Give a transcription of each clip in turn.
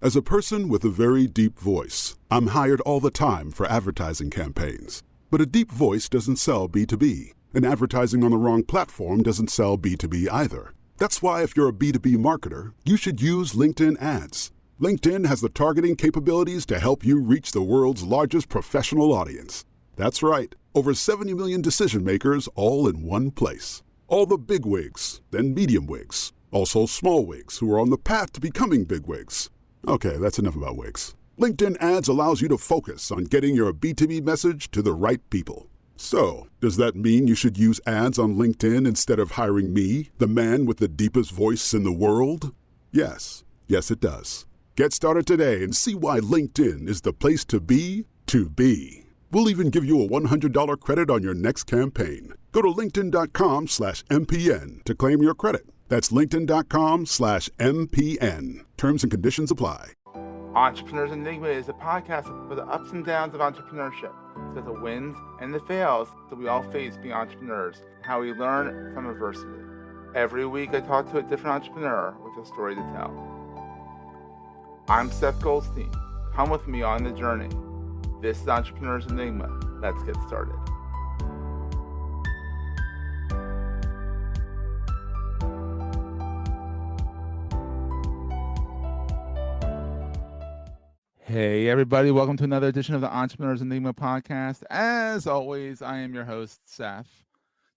As a person with a very deep voice, I'm hired all the time for advertising campaigns. But a deep voice doesn't sell B2B, and advertising on the wrong platform doesn't sell B2B either. That's why if you're a B2B marketer, you should use LinkedIn ads. LinkedIn has the targeting capabilities to help you reach the world's largest professional audience. That's right, over 70 million decision makers all in one place. All the big wigs, then medium wigs, also small wigs who are on the path to becoming big wigs. Okay, that's enough about wigs. LinkedIn ads allows you to focus on getting your B2B message to the right people. So, does that mean you should use ads on LinkedIn instead of hiring me, the man with the deepest voice in the world? Yes. Yes, it does. Get started today and see why LinkedIn is the place to be to be. We'll even give you a $100 credit on your next campaign. Go to linkedin.com/MPN to claim your credit. That's linkedin.com/MPN. Terms and conditions apply. Entrepreneurs Enigma is a podcast for the ups and downs of entrepreneurship. So the wins and the fails that we all face being entrepreneurs, how we learn from adversity. Every week I talk to a different entrepreneur with a story to tell. I'm Seth Goldstein. Come with me on the journey. This is Entrepreneurs Enigma. Let's get started. Hey, everybody. Welcome to another edition of the Entrepreneurs Enigma podcast. As always, I am your host, Seth.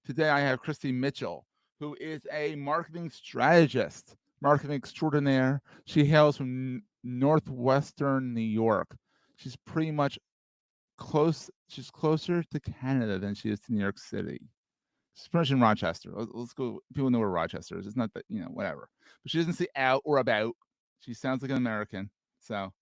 Today, I have Kristi Mitchell, who is a marketing strategist, marketing extraordinaire. She hails from northwestern New York. She's pretty much she's closer to Canada than she is to New York City. She's pretty much in Rochester. Let's go. People know where Rochester is. It's not that, whatever. But she doesn't say out or about. She sounds like an American. So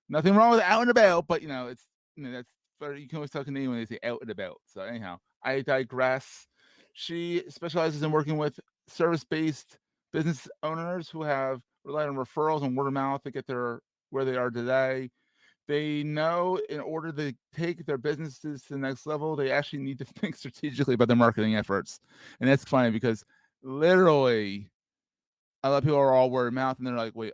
nothing wrong with out and about, but it's that's you can always tell Canadian when they say out and about. So anyhow, I digress. She specializes in working with service-based business owners who have relied on referrals and word of mouth to get where they are today. They know in order to take their businesses to the next level, they actually need to think strategically about their marketing efforts. And that's funny because literally a lot of people are all word of mouth and they're like, wait,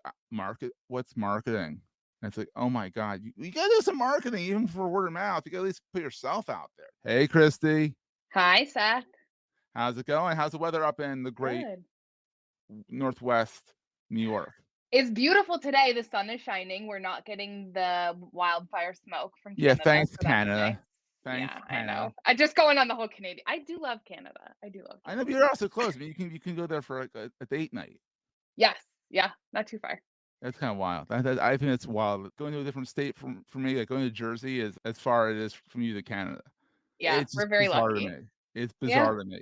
what's marketing? And it's like, oh my God, you got to do some marketing even for word of mouth. You got to at least put yourself out there. Hey, Kristi. Hi, Seth. How's it going? How's the weather up in the great Northwest New York? It's beautiful today. The sun is shining. We're not getting the wildfire smoke from Canada. Yeah, thanks, so Canada. Nice. Thanks, yeah, Canada. I know. I just going on the whole Canadian. I do love Canada. I know, but you're also close. I mean, you can go there for a date night. Yes. Yeah, not too far. That's kind of wild. I think it's wild. Going to a different state for me, like going to Jersey is as far as it is from you to Canada. Yeah, we're very lucky. To me. It's bizarre to me.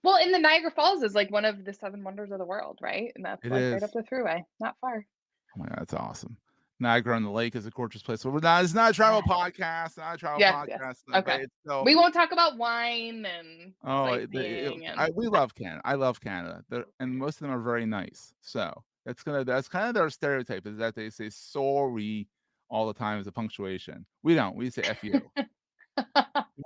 Well, in the Niagara Falls is like one of the 7 wonders of the world, right? And that's right up the throughway, not far. Oh my God, that's awesome. Niagara on the Lake is a gorgeous place. So it's not a travel podcast. Not a travel podcast. Yes. Okay. We won't talk about wine and we love Canada. I love Canada. And most of them are very nice. So that's kind of their stereotype is that they say sorry all the time as a punctuation. We don't. We say F you.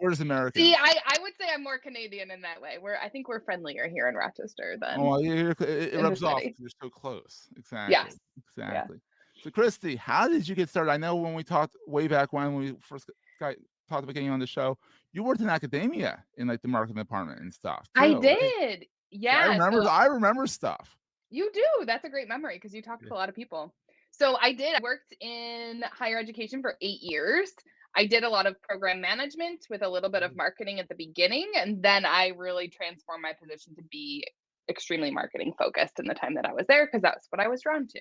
We're just Americans. See, I would say I'm more Canadian in that way. I think we're friendlier here in Rochester than. Oh, it rubs off because you're so close. Exactly. Yes. Exactly. Yeah. So, Kristi, how did you get started? I know when we talked way back when we first talked about getting on the show, you worked in academia in like the marketing department and stuff. Too, I did. Right? Yeah. I remember stuff. You do. That's a great memory because you talked to a lot of people. So I did. I worked in higher education for 8 years. I did a lot of program management with a little bit of marketing at the beginning. And then I really transformed my position to be extremely marketing focused in the time that I was there because that's what I was drawn to.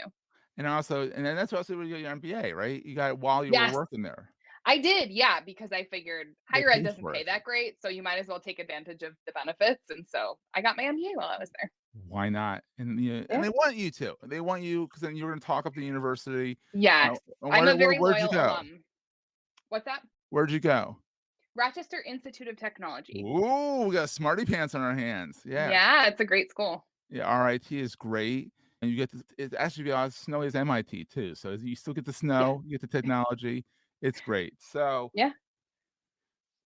And then that's also where you got your MBA, right? You got it while you were working there. I did, yeah, because I figured higher ed doesn't pay that great. So you might as well take advantage of the benefits. And so I got my MBA while I was there. Why not? And and they want you to. They want you because then you're going to talk up the university. Yes. I'm a very loyal alum. What's that? Where'd you go? Rochester Institute of Technology. Ooh, we got smarty pants on our hands. Yeah. Yeah, it's a great school. Yeah, RIT is great. And you get it's actually as snowy as MIT too. So you still get the snow, you get the technology. It's great. So yeah.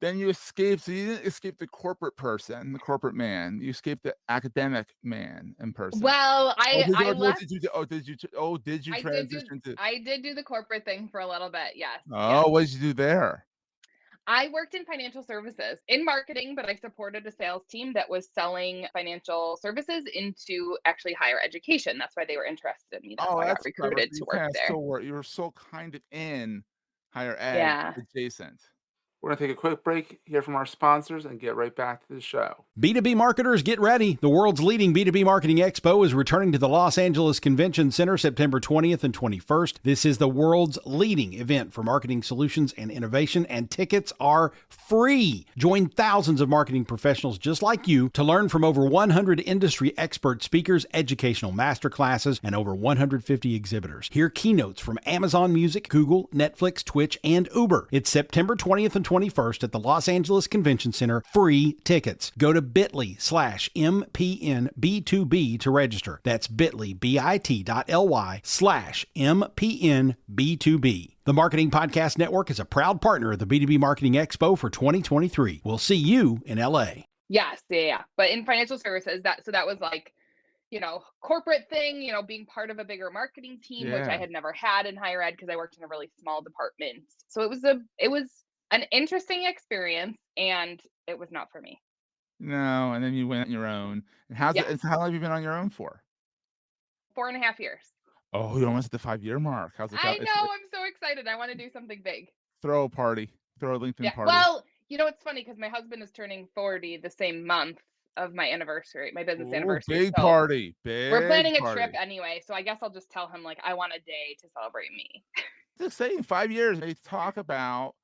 Then you escaped. So you didn't escape the corporate person, the corporate man. You escaped the academic man and person. Well, Oh, I what left. did you do? Did you transition to? I did do the corporate thing for a little bit. Yes. Oh, Yes. what did you do there? I worked in financial services in marketing, but I supported a sales team that was selling financial services into actually higher education. That's why they were interested in me. That's Oh, why I got that's clever. So recruited to you work kind of there. still were. You were so kind of in higher ed Yeah. adjacent. We're going to take a quick break, hear from our sponsors, and get right back to the show. B2B marketers, get ready. The world's leading B2B marketing expo is returning to the Los Angeles Convention Center September 20th and 21st. This is the world's leading event for marketing solutions and innovation, and tickets are free. Join thousands of marketing professionals just like you to learn from over 100 industry expert speakers, educational masterclasses, and over 150 exhibitors. Hear keynotes from Amazon Music, Google, Netflix, Twitch, and Uber. It's September 20th and 21st at the Los Angeles Convention Center. Free tickets. Go to bit.ly/MPNB2B to register. That's bit.ly, bit.ly/MPNB2B. The Marketing Podcast Network is a proud partner of the B2B Marketing Expo for 2023. We'll see you in LA. Yes. Yeah. But in financial services, that was like, corporate thing, being part of a bigger marketing team, which I had never had in higher ed because I worked in a really small department. So it was an interesting experience, and it was not for me. No, and then you went on your own. And how long have you been on your own for? 4.5 years. Oh, you're almost at the 5-year mark. How's it I go? know. I'm so excited. I want to do something big. Throw a party. Throw a LinkedIn party. Well, it's funny because my husband is turning 40 the same month of my anniversary, my business anniversary. Big So party. we're planning a trip anyway. So I guess I'll just tell him, I want a day to celebrate me. It's exciting. 5 years. They talk about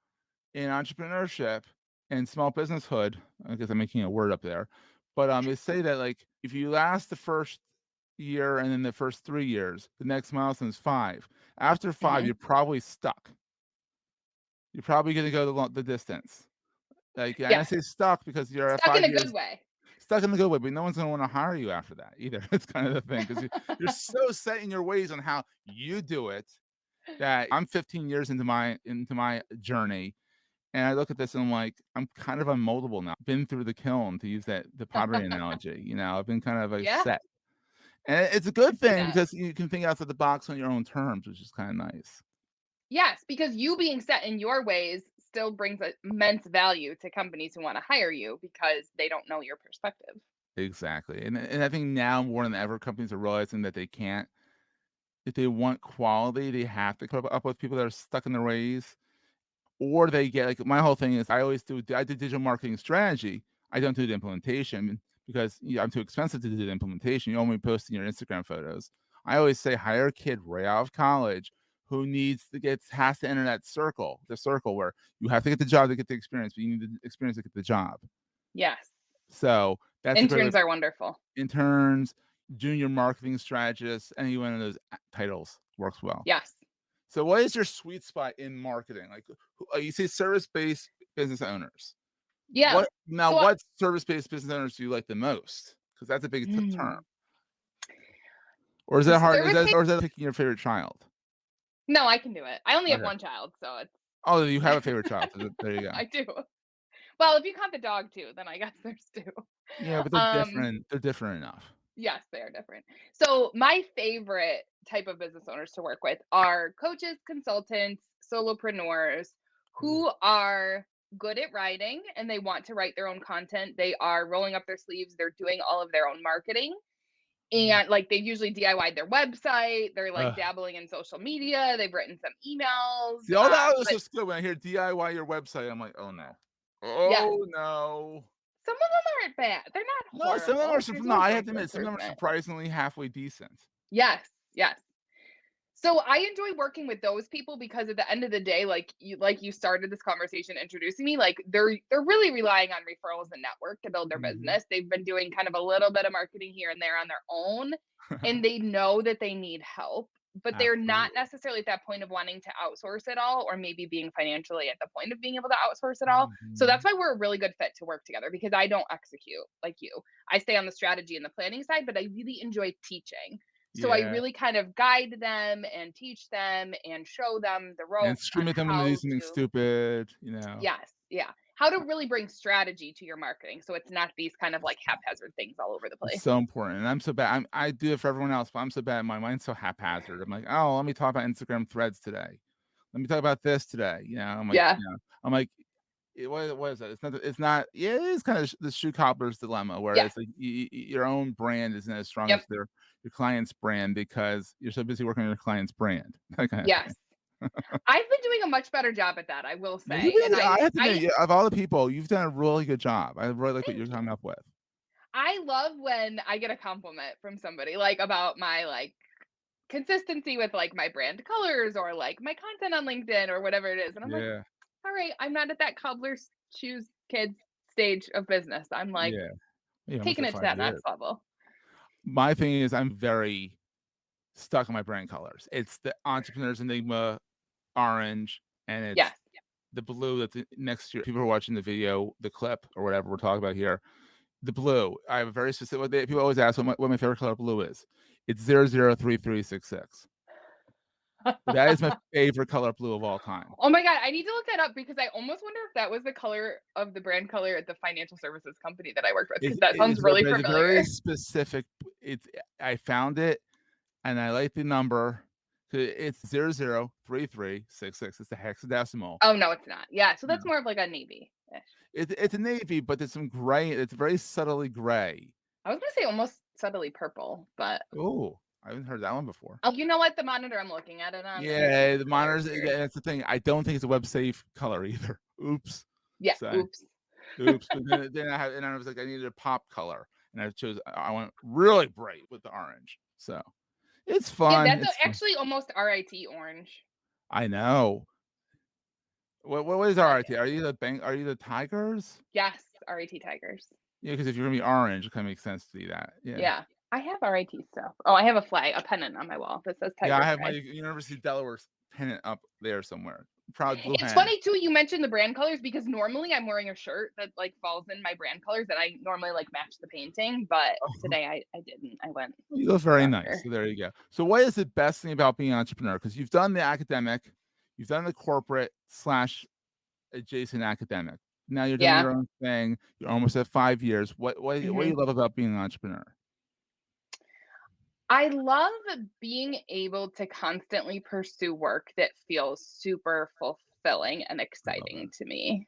in entrepreneurship and small businesshood. I guess I'm making a word up there. But they say that if you last the first year and then the first 3 years, the next milestone is 5. After 5, you're probably stuck. You're probably going to go the distance. And I say stuck because you're at 5 years. Stuck in a good way. Stuck in the good way, but no one's going to want to hire you after that either. It's kind of the thing because you're so set in your ways on how you do it that I'm 15 years into my journey. And I look at this and I'm like, I'm kind of unmoldable now. Been through the kiln, to use the pottery analogy. I've been kind of set. And it's a good thing because you can think outside the box on your own terms, which is kind of nice. Yes, because you being set in your ways still brings immense value to companies who want to hire you because they don't know your perspective. Exactly. And I think now more than ever, companies are realizing that they can't, if they want quality, they have to put up with people that are stuck in their ways. Or they get my whole thing is I do digital marketing strategy. I don't do the implementation because I'm too expensive to do the implementation. You only post in your Instagram photos. I always say hire a kid right out of college who has to enter the circle where you have to get the job to get the experience, but you need the experience to get the job. Yes. So that's interns are wonderful. Interns, junior marketing strategists, any one of those titles works well. Yes. So what is your sweet spot in marketing? You say service-based business owners. Yeah. What service-based business owners do you like the most? Because that's a big term. Or is that hard? Or is that picking your favorite child? No, I can do it. I only have one child, so it's. Oh, you have a favorite child. So there you go. I do. Well, if you count the dog too, then I guess there's 2. Yeah, but they're different. They're different enough. Yes, they are different. So my favorite type of business owners to work with are coaches, consultants, solopreneurs who are good at writing and they want to write their own content. They are rolling up their sleeves. They're doing all of their own marketing. And they've usually DIY'd their website. They're dabbling in social media. They've written some emails. See, all that was just good. When I hear DIY your website, I'm like, oh no. Oh no. Some of them aren't bad. They're not horrible. Some of them are I have to admit, some of them are surprisingly halfway decent. Yes. So I enjoy working with those people because at the end of the day, you started this conversation introducing me, they're really relying on referrals and network to build their business. They've been doing kind of a little bit of marketing here and there on their own, and they know that they need help, but they're not necessarily at that point of wanting to outsource it all, or maybe being financially at the point of being able to outsource it all. So that's why we're a really good fit to work together, because I don't execute like you. I stay on the strategy and the planning side, but I really enjoy teaching. So I really kind of guide them and teach them and show them the ropes. And scream at them when they do something stupid, Yes. Yeah. how to really bring strategy to your marketing. So it's not these kind of like haphazard things all over the It's place. so important. And I'm so bad. I do it for everyone else, but I'm so bad. My mind's so haphazard. I'm like, oh, let me talk about Instagram threads today. Let me talk about this today. I'm like, Yeah. I'm like, what is that? It's not, yeah, it is kind of the shoe cobbler's dilemma where it's like your own brand isn't as strong as your client's brand because you're so busy working on your client's brand. Yes. I've been doing a much better job at that, I will say. And I have to admit, of all the people, you've done a really good job. I really like what you're coming up with. I love when I get a compliment from somebody like about my like consistency with like my brand colors or like my content on LinkedIn or whatever it is. And I'm like, all right, I'm not at that cobbler's shoes kids stage of business. I'm like taking it to that next level. My thing is I'm very stuck on my brand colors. It's the Entrepreneurs Enigma orange and it's the blue that's next to people who are watching the video, the clip or whatever we're talking about here. The blue. I have a very specific. People always ask what my favorite color blue is. It's 003366. That is my favorite color blue of all time. Oh my God, I need to look that up because I almost wonder if that was the color of the brand color at the financial services company that I worked with. Because that sounds really familiar. It's very specific. I found it, and I like the number. It's 003366. It's the hexadecimal. Oh no, it's not. Yeah, so that's more of like a navy. It's a navy, but there's some gray. It's very subtly gray. I was gonna say almost subtly purple, but I haven't heard that one before. Oh, you know what? The monitor I'm looking at it on. Yeah, the monitors. That's the thing. I don't think it's a web safe color either. Oops. Yeah. Oops. But then I was like, I needed a pop color, and I went really bright with the orange. So it's fun. Yeah, that's actually almost RIT orange. I know. What is RIT? Are you the Tigers? Yes, RIT Tigers. Yeah, because if you're gonna be orange, it kind of makes sense to be that. Yeah. I have RIT stuff. Oh, I have a pennant on my wall that says Tigers. Yeah, I have my University of Delaware's pennant up there somewhere. Proud blue. It's funny too. You mentioned the brand colors because normally I'm wearing a shirt that like falls in my brand colors and I normally like match the painting, but today I didn't. I went. You look very nice. So there you go. So what is the best thing about being an entrepreneur? Because you've done the academic, you've done the corporate / adjacent academic. Now you're doing your own thing. You're almost at 5 years. What do you love about being an entrepreneur? I love being able to constantly pursue work that feels super fulfilling and exciting to me.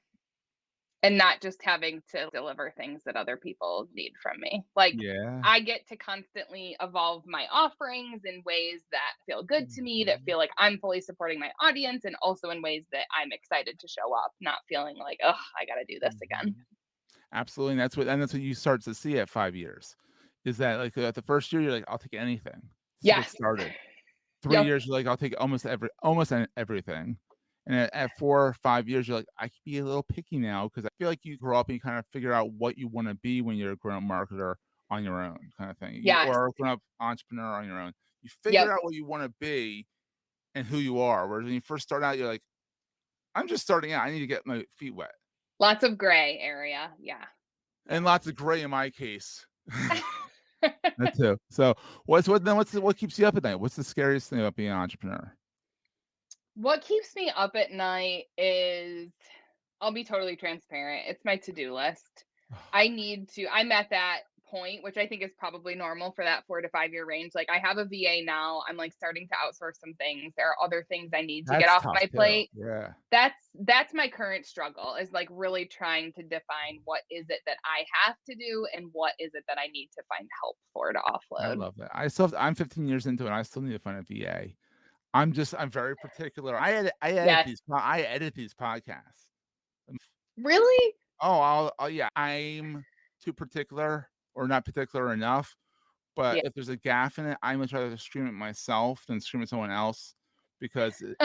And not just having to deliver things that other people need from me. Like I get to constantly evolve my offerings in ways that feel good to me, that feel like I'm fully supporting my audience, and also in ways that I'm excited to show up, not feeling like, oh, I got to do this again. Absolutely. And that's what you start to see at 5 years. Is that like at the first year, you're like, I'll take anything. Yeah. Started. 3 years, you're like, I'll take almost everything. And at 4 or 5 years, you're like, I can be a little picky now because I feel like you grow up and you kind of figure out what you want to be when you're a grown marketer on your own kind of thing. Or a grown up entrepreneur on your own. You figure out what you want to be and who you are. Whereas when you first start out, you're like, I'm just starting out. I need to get my feet wet. Lots of gray area. Yeah. And lots of gray in my case. That too. So what keeps you up at night? What's the scariest thing about being an entrepreneur? What keeps me up at night is, I'll be totally transparent, it's my to-do list. I'm at that point, which I think is probably normal for that 4 to 5 year range. Like I have a VA now. I'm like starting to outsource some things. There are other things I need to get off my plate. Yeah. That's my current struggle, is like really trying to define what is it that I have to do and what is it that I need to find help for to offload. I love that. I'm 15 years into it and I still need to find a VA. I'm very particular. I edit these podcasts. Really? Oh, I'm too particular or not particular enough. But if there's a gaffe in it, I'm gonna try to stream it myself than stream it someone else because. Well,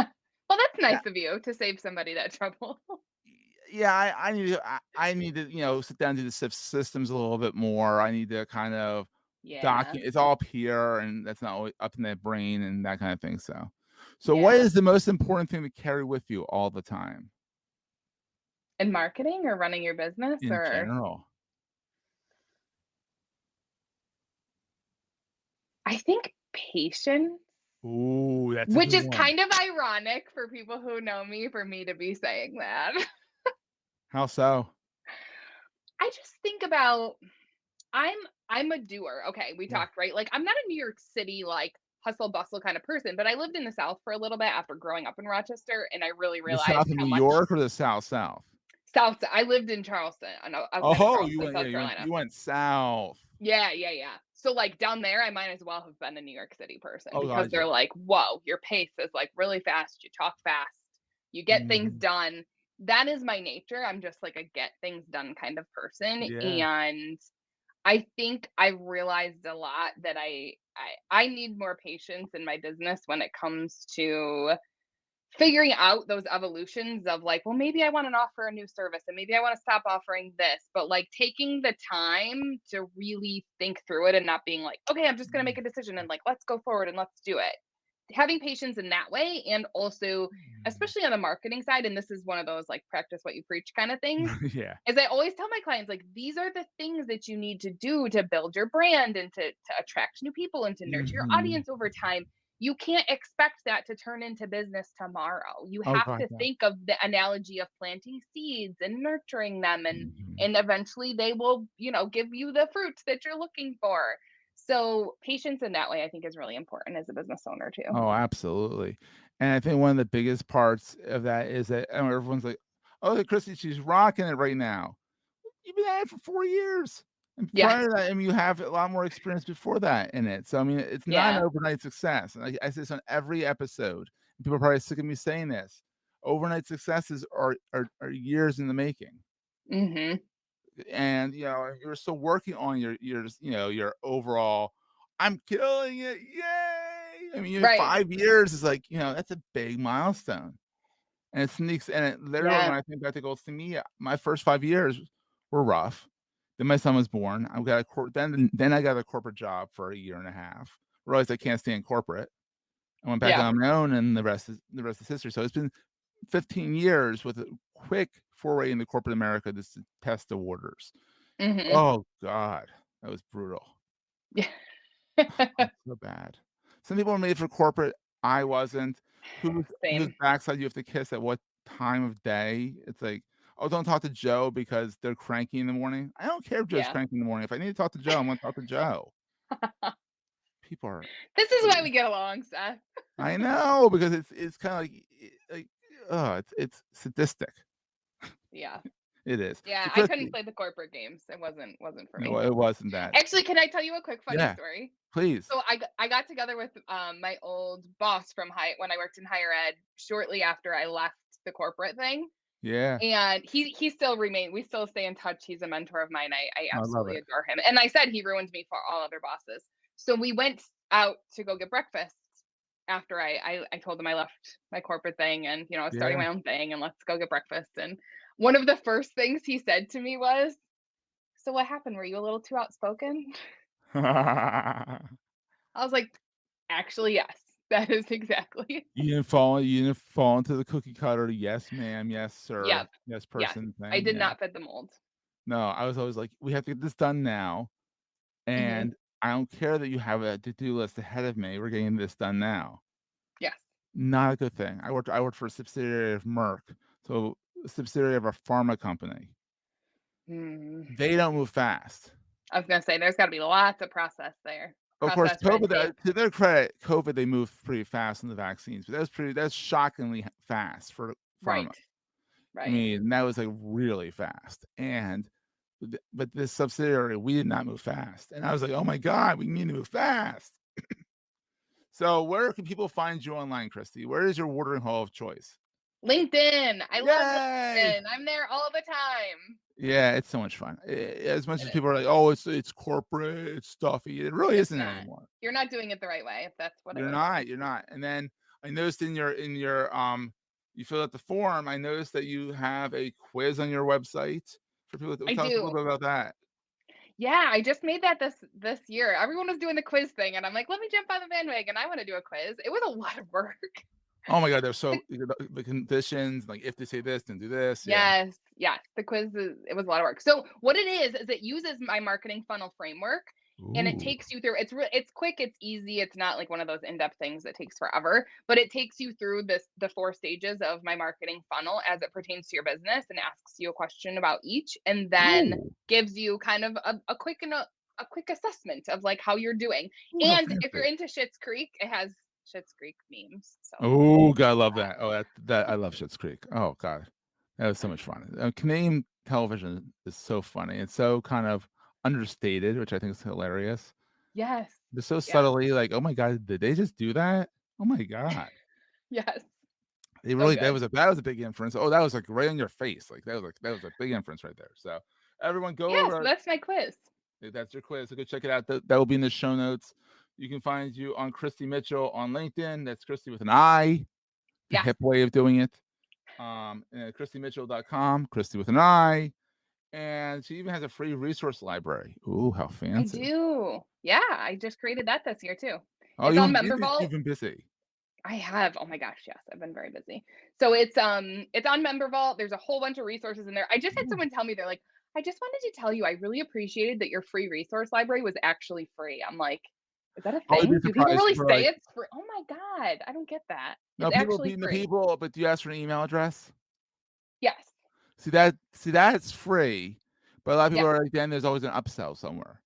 that's nice of you to save somebody that trouble. Yeah, I need to sit down and do the systems a little bit more. I need to kind of document. It's all up here, and that's not always up in their brain and that kind of thing. So what is the most important thing to carry with you all the time? In marketing or running your business in general? I think patience. Ooh, that's which is kind of ironic for people who know me, for me to be saying that. How so? I just think about I'm a doer. Okay, we talked, right? Like I'm not a New York City like hustle bustle kind of person, but I lived in the South for a little bit after growing up in Rochester, and I really The realized South of how New much York or the South? South. I lived in Charleston, outside of Oh, Charleston, South Carolina. you went south. Yeah, yeah, yeah. So like down there, I might as well have been a New York City person Oh, because gotcha. they're like, whoa, your pace is like really fast. You talk fast. You get things Mhm. done. That is my nature. I'm just like a get things done kind of person. Yeah. And I think I've realized a lot that I need more patience in my business when it comes to figuring out those evolutions of like, well, maybe I want to offer a new service and maybe I want to stop offering this, but like taking the time to really think through it and not being like, okay, I'm just going to make a decision and like, let's go forward and let's do it. Having patience in that way. And also, especially on the marketing side, and this is one of those like practice what you preach kind of things, Yeah. is I always tell my clients, like, these are the things that you need to do to build your brand and to attract new people and to nurture your Mhm. audience over time. You can't expect that to turn into business tomorrow. You Oh, have God, to no. think of the analogy of planting seeds and nurturing them, Mhm. and eventually they will, give you the fruits that you're looking for. So patience in that way, I think, is really important as a business owner too. Oh, absolutely. And I think one of the biggest parts of that is that everyone's like, "Oh, Kristi, she's rocking it right now." You've been at it for 4 years. And Yeah. prior to that, I mean, you have a lot more experience before that in it. So, I mean, it's not an Yeah. overnight success. And I say this on every episode. People are probably sick of me saying this. Overnight successes are years in the making. Mhm. And, you're still working on your overall, "I'm killing it. Yay!" I mean, you have Right. 5 years is like, that's a big milestone. And it sneaks and it literally, when Yeah. I think back to Goldstein, me, my first 5 years were rough. Then my son was born. I got a then I got a corporate job for a year and a half. Realized I can't stay in corporate. I went back Yeah. on my own, and the rest is history. So it's been 15 years with a quick foray into corporate America just to test the waters. Mhm. Oh god, that was brutal. Yeah. Oh, so bad. Some people are made for corporate. I wasn't. Whose Same. backside you have to kiss at what time of day? It's like, "Oh, don't talk to Joe because they're cranky in the morning." I don't care if Joe's Yeah. cranky in the morning. If I need to talk to Joe, I'm gonna talk to Joe. People are This is why crazy. we get along, Seth. I know, because it's kinda like, oh, it's sadistic. Yeah. It is. Yeah, So, I couldn't Kristi, play the corporate games. It wasn't for no, me. it wasn't that. Actually, can I tell you a quick funny Yeah, story? please. So I got together with my old boss from when I worked in higher ed shortly after I left the corporate thing. Yeah. And he still we still stay in touch. He's a mentor of mine. I I love absolutely it. adore him. And I said he ruined me for all other bosses. So we went out to go get breakfast after I told him I left my corporate thing and I was starting Yeah. my own thing and let's go get breakfast. And one of the first things he said to me was, "So what happened? Were you a little too outspoken?" I was like, "Actually, yes. That is exactly." You didn't fall into the cookie cutter, "Yes, ma'am. Yes, sir. Yep. Yes, Yes. person" I thing, did yeah. not fit the mold. No, I was always like, "We have to get this done now, Hmm. and I don't care that you have a to-do list ahead of me, we're getting this done now." Yes. Not a good thing. I worked for a subsidiary of Merck, so a subsidiary of a pharma company. Mm. They don't move fast. I was gonna say there's got to be lots of process there. Of course, Process, red COVID, tape. to their credit, COVID, they moved pretty fast in the vaccines, but that's shockingly fast for pharma. Right. I Right. mean, that was, like, really fast, and but this subsidiary, we did not move fast, and I was like, "Oh my god, we need to move fast." So, where can people find you online, Kristi? Where is your watering hole of choice? LinkedIn. I love Yay! LinkedIn. I'm there all the time. Yeah, it's so much fun. As much It as is. people are like, "Oh, it's corporate, it's stuffy," it really It's isn't not. anymore. You're not doing it the right way if that's what it You're is. not, you're not. And then I noticed in your you fill out the form, I noticed that you have a quiz on your website for people. I Tell us a little do. bit about that. Yeah, I just made that this year. Everyone was doing the quiz thing, and I'm like, let me jump on the bandwagon. I want to do a quiz. It was a lot of work. Oh my god, they're so the conditions, like if they say this, then do this. Yeah. Yes, yes. The quiz it was a lot of work. So what it is it uses my marketing funnel framework And it Ooh. takes you through, it's quick, it's easy. It's not like one of those in-depth things that takes forever, but it takes you through the 4 stages of my marketing funnel as it pertains to your business, and asks you a question about each, and then Ooh. gives you kind of a quick assessment of like how you're doing. Ooh, how And if you're fancy. into Schitt's Creek, it has Schitt's Creek memes. So Oh, God, I love that. Oh, that I love Schitt's Creek. Oh, God, that was so much fun. Canadian television is so funny. It's so kind of understated, which I think is hilarious. yes, They're so yeah, subtly like, oh my God, did they just do that? Oh my God, yes, they so really good. that was a big inference. Oh, that was like right in your face. Like that was a big inference right there. So everyone, go Yeah, so over. that's my quiz. That's your quiz. So go check it out. That will be in the show notes. You can find you on Kristi Mitchell on LinkedIn. That's Kristi with an I, the Yeah, hip way of doing it. KristiMitchell.com, Kristi with an I. And she even has a free resource library. Ooh, how I fancy. do. Yeah, I just created that this year too. Oh, It's on you've MemberVault. been busy. I have. Oh my gosh, yes, I've been very busy. So it's on MemberVault. There's a whole bunch of resources in there. I just had Ooh. someone tell me, they're like, I just wanted to tell you I really appreciated that your free resource library was actually free. I'm like, is that a I would be thing? Do people surprised. really People are say like, it's free? Oh my God, I don't get that. no, It's people actually beating the free. people, but do you ask for an email address? Yes. See that's free. But a lot of people Yeah. are like, then there's always an upsell somewhere.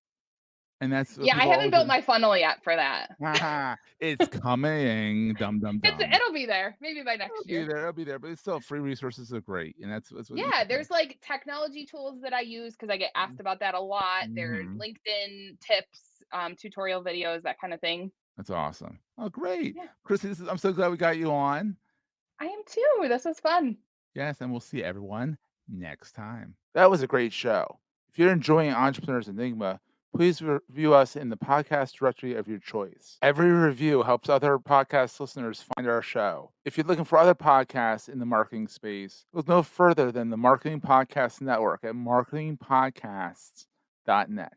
And that's what Yeah, I people haven't always built my funnel yet for that. Haha, it's coming. Dum dum dum. It'll be there maybe by It'll next be year. there. It'll be there. But it's still free resources are great, and that's what. Yeah, there's like technology tools that I use because I get asked about that a lot. There's Mm-hmm. LinkedIn tips, tutorial videos, that kind of thing. That's awesome. Oh, great, Yeah, Kristi. I'm so glad we got you on. I am too. This was fun. Yes, and we'll see everyone next time. That was a great show. If you're enjoying Entrepreneurs Enigma, please review us in the podcast directory of your choice. Every review helps other podcast listeners find our show. If you're looking for other podcasts in the marketing space, look no further than the Marketing Podcast Network at marketingpodcasts.net.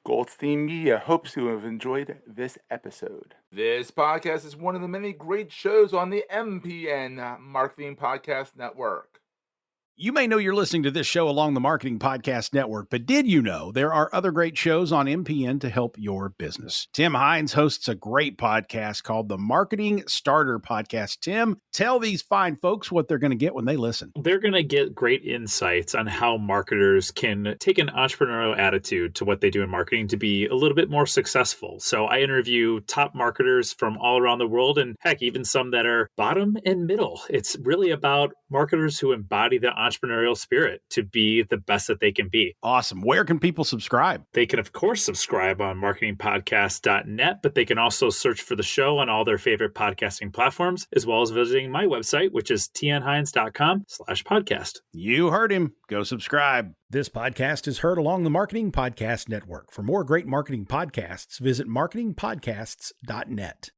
Goldstein Media hopes you have enjoyed this episode. This podcast is one of the many great shows on the MPN Marketing Podcast Network. You may know you're listening to this show along the Marketing Podcast Network, but did you know there are other great shows on MPN to help your business? Tim Hines hosts a great podcast called the Marketing Starter Podcast. Tim, tell these fine folks what they're going to get when they listen. They're going to get great insights on how marketers can take an entrepreneurial attitude to what they do in marketing to be a little bit more successful. So I interview top marketers from all around the world, and heck, even some that are bottom and middle. It's really about marketers who embody the entrepreneurial spirit to be the best that they can be. Awesome. Where can people subscribe? They can, of course, subscribe on marketingpodcast.net, but they can also search for the show on all their favorite podcasting platforms, as well as visiting my website, which is tnhines.com/podcast. You heard him. Go subscribe. This podcast is heard along the Marketing Podcast Network. For more great marketing podcasts, visit marketingpodcasts.net.